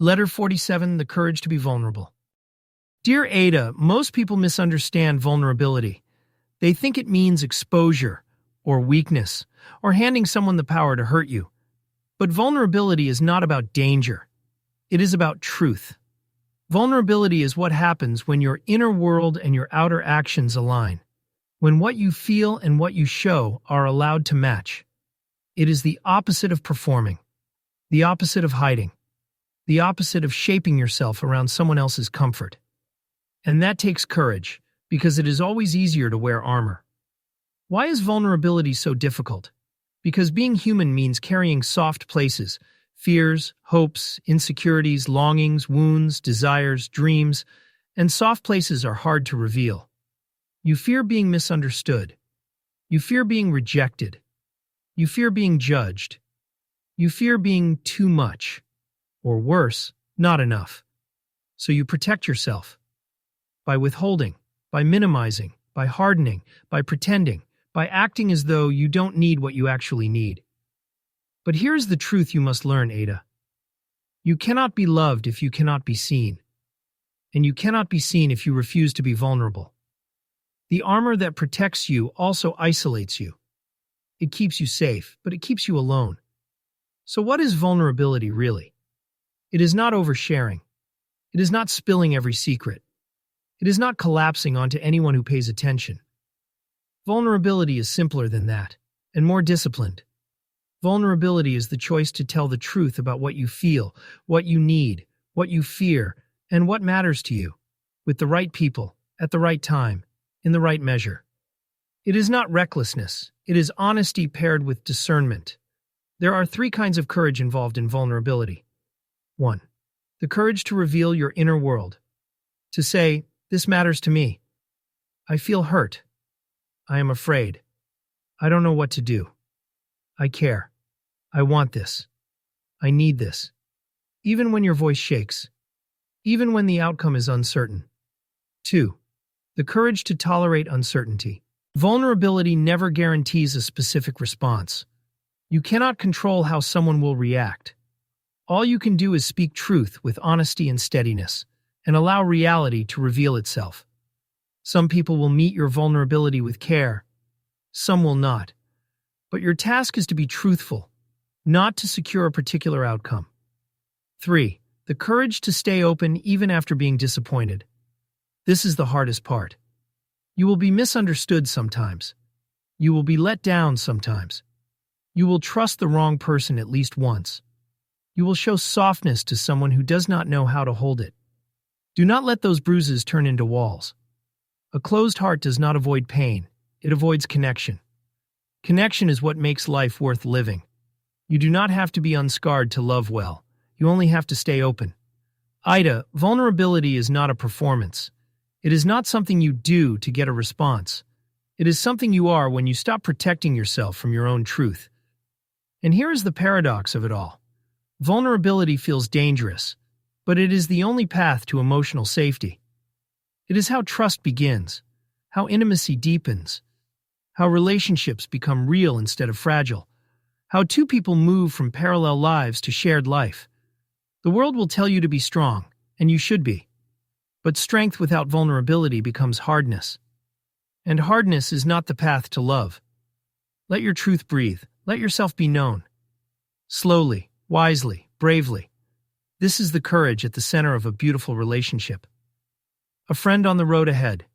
Letter 47, The Courage to be Vulnerable. Dear Ada, most people misunderstand vulnerability. They think it means exposure, or weakness, or handing someone the power to hurt you. But vulnerability is not about danger. It is about truth. Vulnerability is what happens when your inner world and your outer actions align. When what you feel and what you show are allowed to match. It is the opposite of performing, the opposite of hiding, the opposite of shaping yourself around someone else's comfort. And that takes courage, because it is always easier to wear armor. Why is vulnerability so difficult? Because being human means carrying soft places, fears, hopes, insecurities, longings, wounds, desires, dreams, and soft places are hard to reveal. You fear being misunderstood. You fear being rejected. You fear being judged. You fear being too much, or worse, not enough. So you protect yourself. By withholding, by minimizing, by hardening, by pretending, by acting as though you don't need what you actually need. But here's the truth you must learn, Ada. You cannot be loved if you cannot be seen. And you cannot be seen if you refuse to be vulnerable. The armor that protects you also isolates you. It keeps you safe, but it keeps you alone. So what is vulnerability really? It is not oversharing. It is not spilling every secret. It is not collapsing onto anyone who pays attention. Vulnerability is simpler than that, and more disciplined. Vulnerability is the choice to tell the truth about what you feel, what you need, what you fear, and what matters to you, with the right people, at the right time, in the right measure. It is not recklessness. It is honesty paired with discernment. There are 3 kinds of courage involved in vulnerability. 1. The courage to reveal your inner world. To say, this matters to me. I feel hurt. I am afraid. I don't know what to do. I care. I want this. I need this. Even when your voice shakes. Even when the outcome is uncertain. 2. The courage to tolerate uncertainty. Vulnerability never guarantees a specific response. You cannot control how someone will react. All you can do is speak truth with honesty and steadiness, and allow reality to reveal itself. Some people will meet your vulnerability with care. Some will not. But your task is to be truthful, not to secure a particular outcome. 3. The courage to stay open even after being disappointed. This is the hardest part. You will be misunderstood sometimes. You will be let down sometimes. You will trust the wrong person at least once. You will show softness to someone who does not know how to hold it. Do not let those bruises turn into walls. A closed heart does not avoid pain, it avoids connection. Connection is what makes life worth living. You do not have to be unscarred to love well. You only have to stay open. Aida, vulnerability is not a performance. It is not something you do to get a response. It is something you are when you stop protecting yourself from your own truth. And here is the paradox of it all. Vulnerability feels dangerous, but it is the only path to emotional safety. It is how trust begins, how intimacy deepens, how relationships become real instead of fragile, how 2 people move from parallel lives to shared life. The world will tell you to be strong, and you should be. But strength without vulnerability becomes hardness. And hardness is not the path to love. Let your truth breathe. Let yourself be known. Slowly, wisely, bravely. This is the courage at the center of a beautiful relationship. A friend on the road ahead.